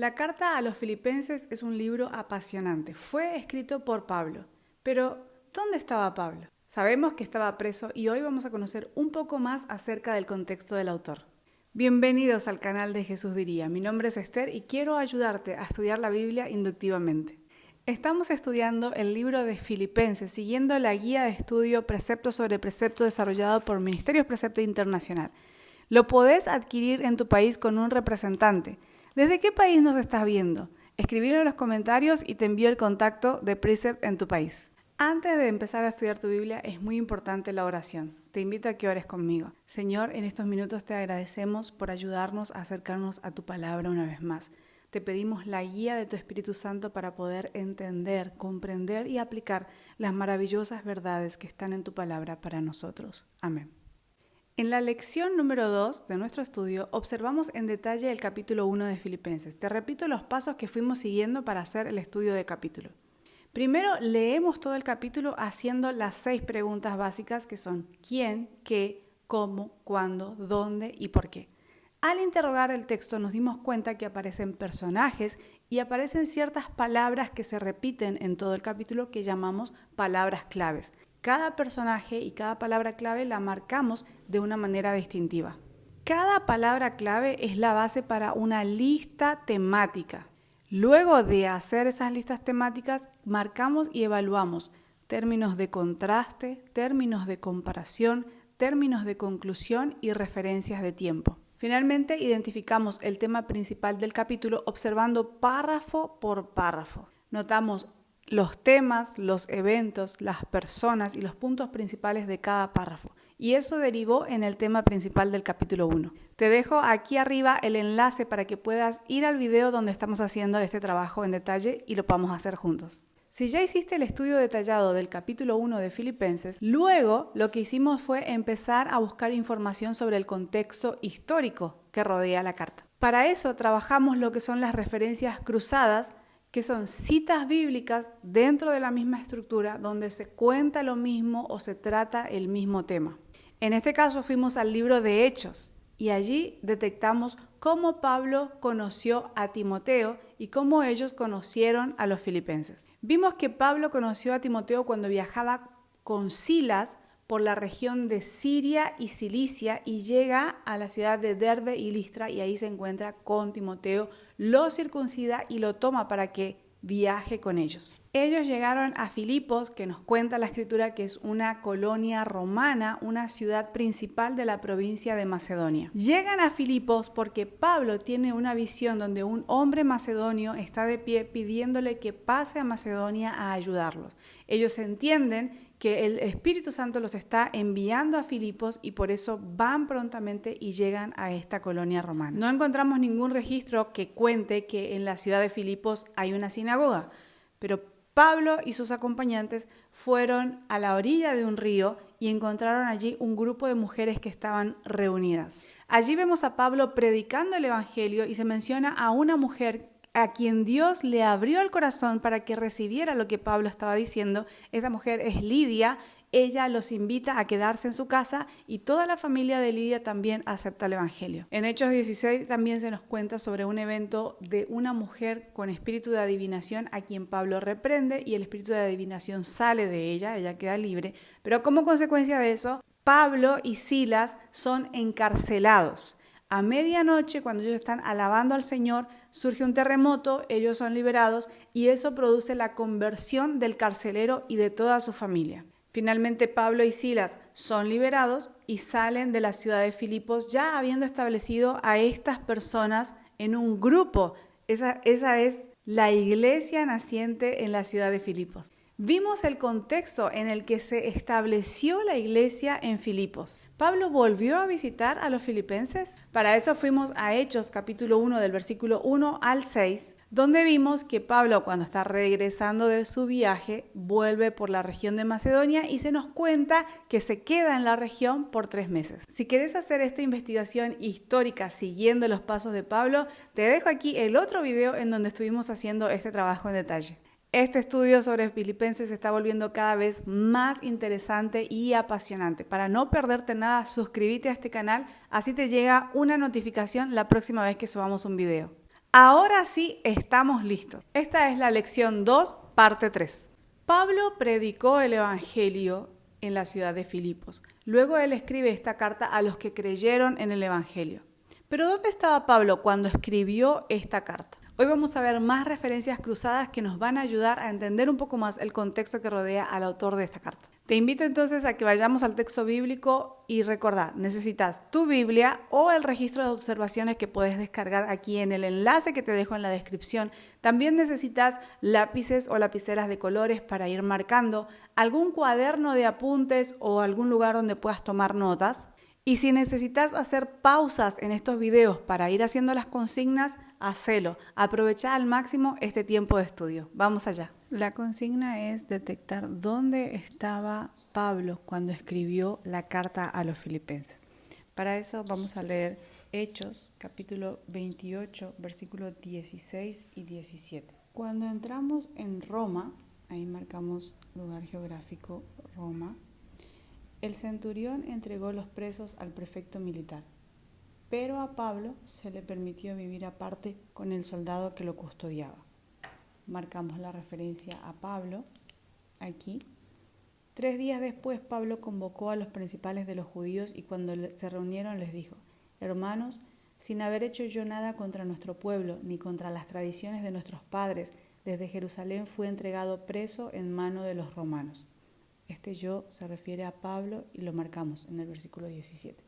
La carta a los Filipenses es un libro apasionante. Fue escrito por Pablo. Pero, ¿dónde estaba Pablo? Sabemos que estaba preso y hoy vamos a conocer un poco más acerca del contexto del autor. Bienvenidos al canal de Jesús Diría. Mi nombre es Esther y quiero ayudarte a estudiar la Biblia inductivamente. Estamos estudiando el libro de Filipenses, siguiendo la guía de estudio precepto sobre precepto desarrollado por Ministerios Precepto Internacional. Lo podés adquirir en tu país con un representante. ¿Desde qué país nos estás viendo? Escribirlo en los comentarios y te envío el contacto de Precept en tu país. Antes de empezar a estudiar tu Biblia es muy importante la oración. Te invito a que ores conmigo. Señor, en estos minutos te agradecemos por ayudarnos a acercarnos a tu palabra una vez más. Te pedimos la guía de tu Espíritu Santo para poder entender, comprender y aplicar las maravillosas verdades que están en tu palabra para nosotros. Amén. En la lección número 2 de nuestro estudio observamos en detalle el capítulo 1 de Filipenses. Te repito los pasos que fuimos siguiendo para hacer el estudio de capítulo. Primero leemos todo el capítulo haciendo las 6 preguntas básicas que son ¿quién?, ¿qué?, ¿cómo?, ¿cuándo?, ¿dónde? y ¿por qué? Al interrogar el texto nos dimos cuenta que aparecen personajes y aparecen ciertas palabras que se repiten en todo el capítulo que llamamos palabras claves. Cada personaje y cada palabra clave la marcamos de una manera distintiva. Cada palabra clave es la base para una lista temática. Luego de hacer esas listas temáticas, marcamos y evaluamos términos de contraste, términos de comparación, términos de conclusión y referencias de tiempo. Finalmente, identificamos el tema principal del capítulo observando párrafo por párrafo. Notamos los temas, los eventos, las personas y los puntos principales de cada párrafo. Y eso derivó en el tema principal del capítulo 1. Te dejo aquí arriba el enlace para que puedas ir al video donde estamos haciendo este trabajo en detalle y lo podamos hacer juntos. Si ya hiciste el estudio detallado del capítulo 1 de Filipenses, luego lo que hicimos fue empezar a buscar información sobre el contexto histórico que rodea la carta. Para eso trabajamos lo que son las referencias cruzadas, que son citas bíblicas dentro de la misma estructura donde se cuenta lo mismo o se trata el mismo tema. En este caso fuimos al libro de Hechos y allí detectamos cómo Pablo conoció a Timoteo y cómo ellos conocieron a los filipenses. Vimos que Pablo conoció a Timoteo cuando viajaba con Silas por la región de Siria y Cilicia y llega a la ciudad de Derbe y Listra y ahí se encuentra con Timoteo, lo circuncida y lo toma para que viaje con ellos. Ellos llegaron a Filipos, que nos cuenta la escritura que es una colonia romana, una ciudad principal de la provincia de Macedonia. Llegan a Filipos porque Pablo tiene una visión donde un hombre macedonio está de pie pidiéndole que pase a Macedonia a ayudarlos. Ellos entienden que el Espíritu Santo los está enviando a Filipos y por eso van prontamente y llegan a esta colonia romana. No encontramos ningún registro que cuente que en la ciudad de Filipos hay una sinagoga, pero Pablo y sus acompañantes fueron a la orilla de un río y encontraron allí un grupo de mujeres que estaban reunidas. Allí vemos a Pablo predicando el evangelio y se menciona a una mujer a quien Dios le abrió el corazón para que recibiera lo que Pablo estaba diciendo. Esta mujer es Lidia. Ella los invita a quedarse en su casa y toda la familia de Lidia también acepta el evangelio. En Hechos 16 también se nos cuenta sobre un evento de una mujer con espíritu de adivinación a quien Pablo reprende y el espíritu de adivinación sale de ella queda libre. Pero como consecuencia de eso, Pablo y Silas son encarcelados. A medianoche, cuando ellos están alabando al Señor, surge un terremoto, ellos son liberados y eso produce la conversión del carcelero y de toda su familia. Finalmente, Pablo y Silas son liberados y salen de la ciudad de Filipos ya habiendo establecido a estas personas en un grupo. Esa es la iglesia naciente en la ciudad de Filipos. Vimos el contexto en el que se estableció la iglesia en Filipos. ¿Pablo volvió a visitar a los filipenses? Para eso fuimos a Hechos capítulo 1 del versículo 1 al 6, donde vimos que Pablo, cuando está regresando de su viaje, vuelve por la región de Macedonia y se nos cuenta que se queda en la región por 3 meses. Si querés hacer esta investigación histórica siguiendo los pasos de Pablo, te dejo aquí el otro video en donde estuvimos haciendo este trabajo en detalle. Este estudio sobre Filipenses se está volviendo cada vez más interesante y apasionante. Para no perderte nada, suscríbete a este canal, así te llega una notificación la próxima vez que subamos un video. Ahora sí estamos listos. Esta es la lección 2, parte 3. Pablo predicó el Evangelio en la ciudad de Filipos. Luego él escribe esta carta a los que creyeron en el Evangelio. Pero ¿dónde estaba Pablo cuando escribió esta carta? Hoy vamos a ver más referencias cruzadas que nos van a ayudar a entender un poco más el contexto que rodea al autor de esta carta. Te invito entonces a que vayamos al texto bíblico y recordad, necesitas tu Biblia o el registro de observaciones que puedes descargar aquí en el enlace que te dejo en la descripción. También necesitas lápices o lapiceras de colores para ir marcando, algún cuaderno de apuntes o algún lugar donde puedas tomar notas. Y si necesitas hacer pausas en estos videos para ir haciendo las consignas, hacelo. Aprovecha al máximo este tiempo de estudio. Vamos allá. La consigna es detectar dónde estaba Pablo cuando escribió la carta a los filipenses. Para eso vamos a leer Hechos, capítulo 28, versículos 16 y 17. Cuando entramos en Roma, ahí marcamos lugar geográfico, Roma, el centurión entregó los presos al prefecto militar, pero a Pablo se le permitió vivir aparte con el soldado que lo custodiaba. Marcamos la referencia a Pablo aquí. 3 días después, Pablo convocó a los principales de los judíos y cuando se reunieron les dijo: Hermanos, sin haber hecho yo nada contra nuestro pueblo ni contra las tradiciones de nuestros padres, desde Jerusalén fui entregado preso en mano de los romanos. Este yo se refiere a Pablo y lo marcamos en el versículo 17.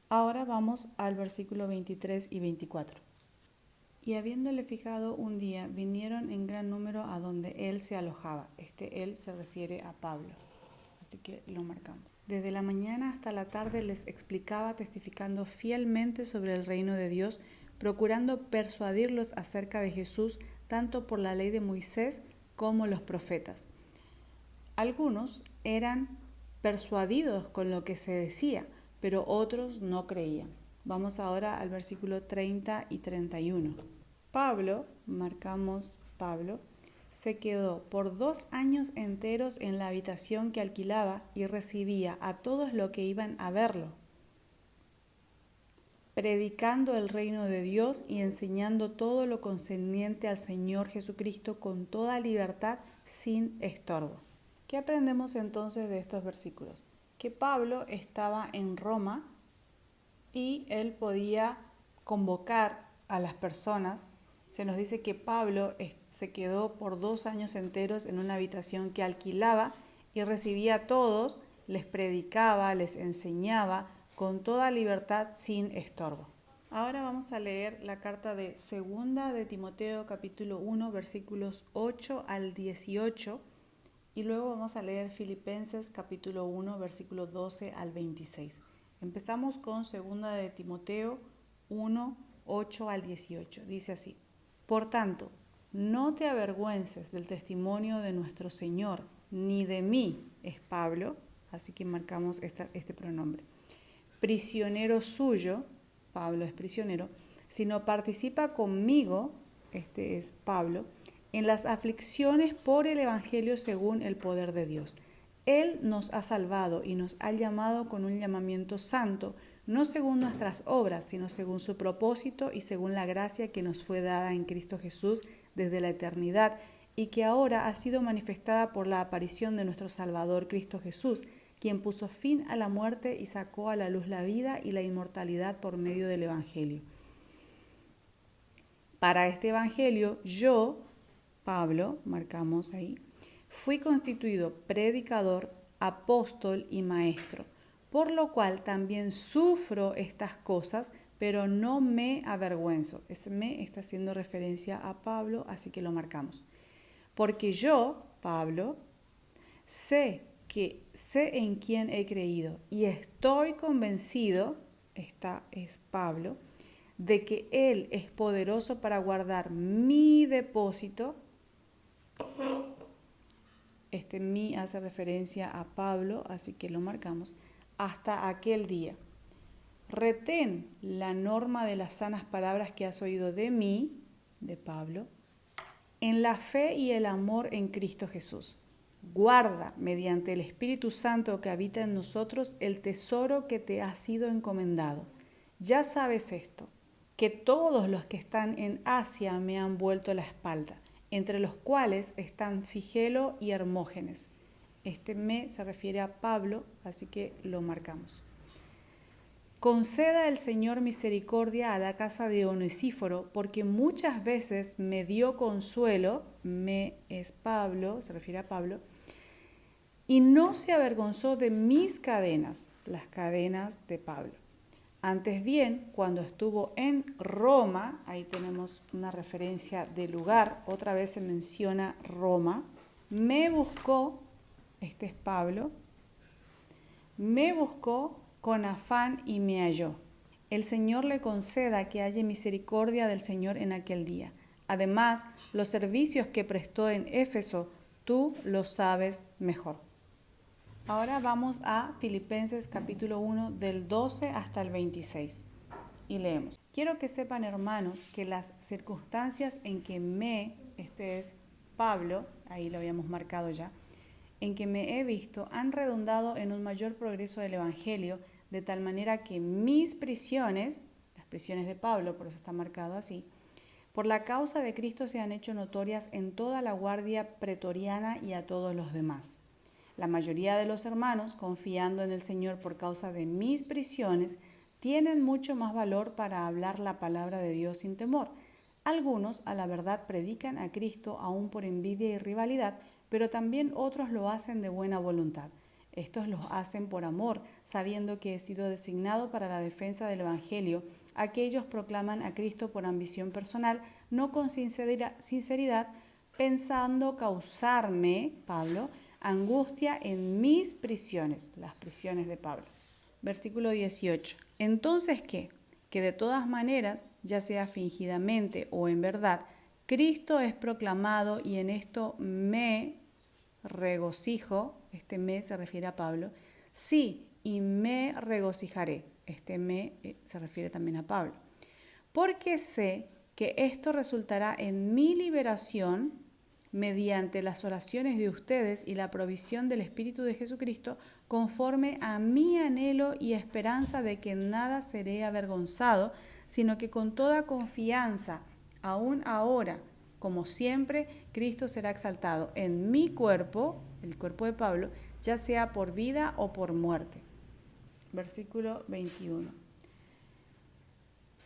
Ahora vamos al versículo 23 y 24. Y habiéndole fijado un día, vinieron en gran número a donde él se alojaba. Este él se refiere a Pablo, así que lo marcamos. Desde la mañana hasta la tarde les explicaba, testificando fielmente sobre el reino de Dios, procurando persuadirlos acerca de Jesús, tanto por la ley de Moisés como los profetas. Algunos eran persuadidos con lo que se decía, pero otros no creían. Vamos ahora al versículo 30 y 31. Pablo, marcamos Pablo, se quedó por 2 años enteros en la habitación que alquilaba y recibía a todos los que iban a verlo, predicando el reino de Dios y enseñando todo lo concerniente al Señor Jesucristo con toda libertad, sin estorbo. ¿Qué aprendemos entonces de estos versículos? Que Pablo estaba en Roma y él podía convocar a las personas. Se nos dice que Pablo se quedó por 2 años enteros en una habitación que alquilaba y recibía a todos, les predicaba, les enseñaba con toda libertad, sin estorbo. Ahora vamos a leer la carta de Segunda de Timoteo, capítulo 1, versículos 8 al 18. Y luego vamos a leer Filipenses capítulo 1, versículo 12 al 26. Empezamos con 2 de Timoteo 1, 8 al 18. Dice así: Por tanto, no te avergüences del testimonio de nuestro Señor, ni de mí, es Pablo, así que marcamos este pronombre. Prisionero suyo, Pablo es prisionero, sino participa conmigo, este es Pablo, en las aflicciones por el Evangelio según el poder de Dios. Él nos ha salvado y nos ha llamado con un llamamiento santo, no según nuestras obras, sino según su propósito y según la gracia que nos fue dada en Cristo Jesús desde la eternidad y que ahora ha sido manifestada por la aparición de nuestro Salvador Cristo Jesús, quien puso fin a la muerte y sacó a la luz la vida y la inmortalidad por medio del Evangelio. Para este Evangelio yo, Pablo, marcamos ahí, fui constituido predicador, apóstol y maestro, por lo cual también sufro estas cosas, pero no me avergüenzo. Ese me está haciendo referencia a Pablo, así que lo marcamos. Porque yo, Pablo, sé en quién he creído y estoy convencido, esta es Pablo, de que Él es poderoso para guardar mi depósito. Este mi hace referencia a Pablo, así que lo marcamos, hasta aquel día. Retén la norma de las sanas palabras que has oído de mí, de Pablo, en la fe y el amor en Cristo Jesús. Guarda, mediante el Espíritu Santo que habita en nosotros, el tesoro que te ha sido encomendado. Ya sabes esto. que todos los que están en Asia me han vuelto la espalda, entre los cuales están Figelo y Hermógenes. Este me se refiere a Pablo, así que lo marcamos. Conceda el Señor misericordia a la casa de Onesíforo, porque muchas veces me dio consuelo, me es Pablo, se refiere a Pablo, y no se avergonzó de mis cadenas, las cadenas de Pablo. Antes bien, cuando estuvo en Roma, ahí tenemos una referencia de lugar, otra vez se menciona Roma, me buscó, este es Pablo, me buscó con afán y me halló. El Señor le conceda que haya misericordia del Señor en aquel día. Además, los servicios que prestó en Éfeso, tú los sabes mejor. Ahora vamos a Filipenses capítulo 1 del 12 hasta el 26 y leemos. Quiero que sepan, hermanos, que las circunstancias en que este es Pablo, ahí lo habíamos marcado ya, en que me he visto han redundado en un mayor progreso del Evangelio, de tal manera que mis prisiones, las prisiones de Pablo, por eso está marcado así, por la causa de Cristo se han hecho notorias en toda la guardia pretoriana y a todos los demás. La mayoría de los hermanos, confiando en el Señor por causa de mis prisiones, tienen mucho más valor para hablar la palabra de Dios sin temor. Algunos, a la verdad, predican a Cristo aún por envidia y rivalidad, pero también otros lo hacen de buena voluntad. Estos lo hacen por amor, sabiendo que he sido designado para la defensa del Evangelio. Aquellos proclaman a Cristo por ambición personal, no con sinceridad, pensando causarme, Pablo, angustia en mis prisiones, las prisiones de Pablo. Versículo 18. Entonces, ¿qué? Que de todas maneras, ya sea fingidamente o en verdad, Cristo es proclamado y en esto me regocijo, este me se refiere a Pablo, sí, y me regocijaré, este me se refiere también a Pablo, porque sé que esto resultará en mi liberación mediante las oraciones de ustedes y la provisión del Espíritu de Jesucristo, conforme a mi anhelo y esperanza de que en nada seré avergonzado, sino que con toda confianza, aún ahora, como siempre, Cristo será exaltado en mi cuerpo, el cuerpo de Pablo, ya sea por vida o por muerte. Versículo 21.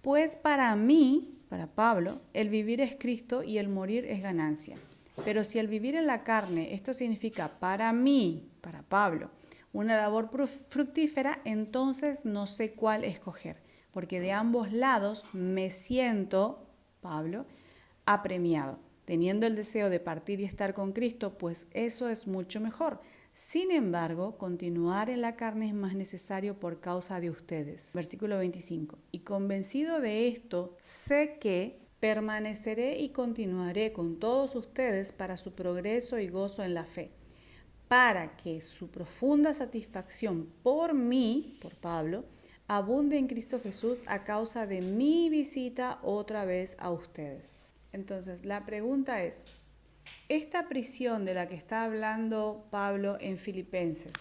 Pues para mí, para Pablo, el vivir es Cristo y el morir es ganancia. Pero si el vivir en la carne, esto significa para mí, para Pablo, una labor fructífera, entonces no sé cuál escoger, porque de ambos lados me siento, Pablo, apremiado, teniendo el deseo de partir y estar con Cristo, pues eso es mucho mejor. Sin embargo, continuar en la carne es más necesario por causa de ustedes. Versículo 25. Y convencido de esto, sé que permaneceré y continuaré con todos ustedes para su progreso y gozo en la fe, para que su profunda satisfacción por mí, por Pablo, abunde en Cristo Jesús a causa de mi visita otra vez a ustedes. Entonces, la pregunta es, ¿esta prisión de la que está hablando Pablo en Filipenses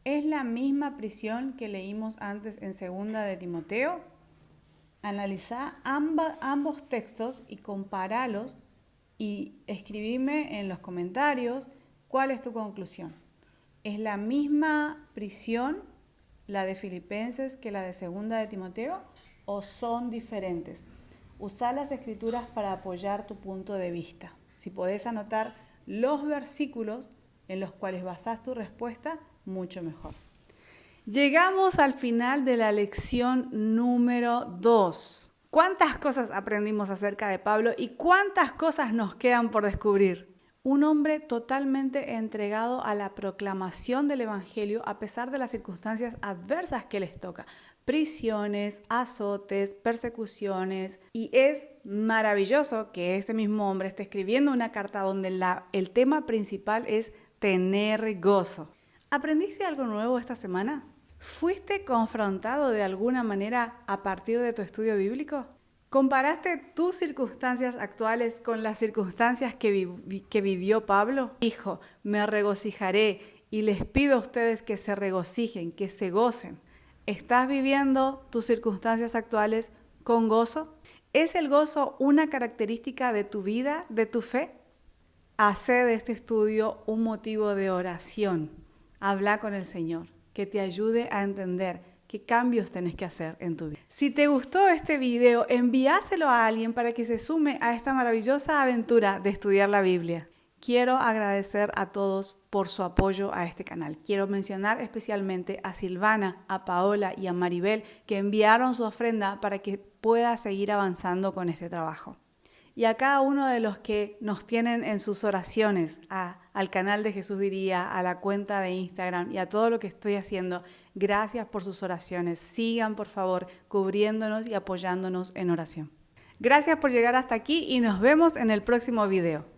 es la misma prisión que leímos antes en 2 de Timoteo? Analiza ambos textos y compáralos y escribime en los comentarios cuál es tu conclusión. ¿Es la misma prisión la de Filipenses que la de 2 de Timoteo o son diferentes? Usa las escrituras para apoyar tu punto de vista. Si podés anotar los versículos en los cuales basás tu respuesta, mucho mejor. Llegamos al final de la lección número 2. ¿Cuántas cosas aprendimos acerca de Pablo y cuántas cosas nos quedan por descubrir? Un hombre totalmente entregado a la proclamación del Evangelio a pesar de las circunstancias adversas que les toca. Prisiones, azotes, persecuciones. Y es maravilloso que este mismo hombre esté escribiendo una carta donde el tema principal es tener gozo. ¿Aprendiste algo nuevo esta semana? ¿Fuiste confrontado de alguna manera a partir de tu estudio bíblico? ¿Comparaste tus circunstancias actuales con las circunstancias que vivió Pablo? Dijo, me regocijaré y les pido a ustedes que se regocijen, que se gocen. ¿Estás viviendo tus circunstancias actuales con gozo? ¿Es el gozo una característica de tu vida, de tu fe? Hacé de este estudio un motivo de oración. Habla con el Señor, que te ayude a entender qué cambios tenés que hacer en tu vida. Si te gustó este video, envíaselo a alguien para que se sume a esta maravillosa aventura de estudiar la Biblia. Quiero agradecer a todos por su apoyo a este canal. Quiero mencionar especialmente a Silvana, a Paola y a Maribel, que enviaron su ofrenda para que pueda seguir avanzando con este trabajo. Y a cada uno de los que nos tienen en sus oraciones, al canal de Jesús Diría, a la cuenta de Instagram y a todo lo que estoy haciendo, gracias por sus oraciones. Sigan, por favor, cubriéndonos y apoyándonos en oración. Gracias por llegar hasta aquí y nos vemos en el próximo video.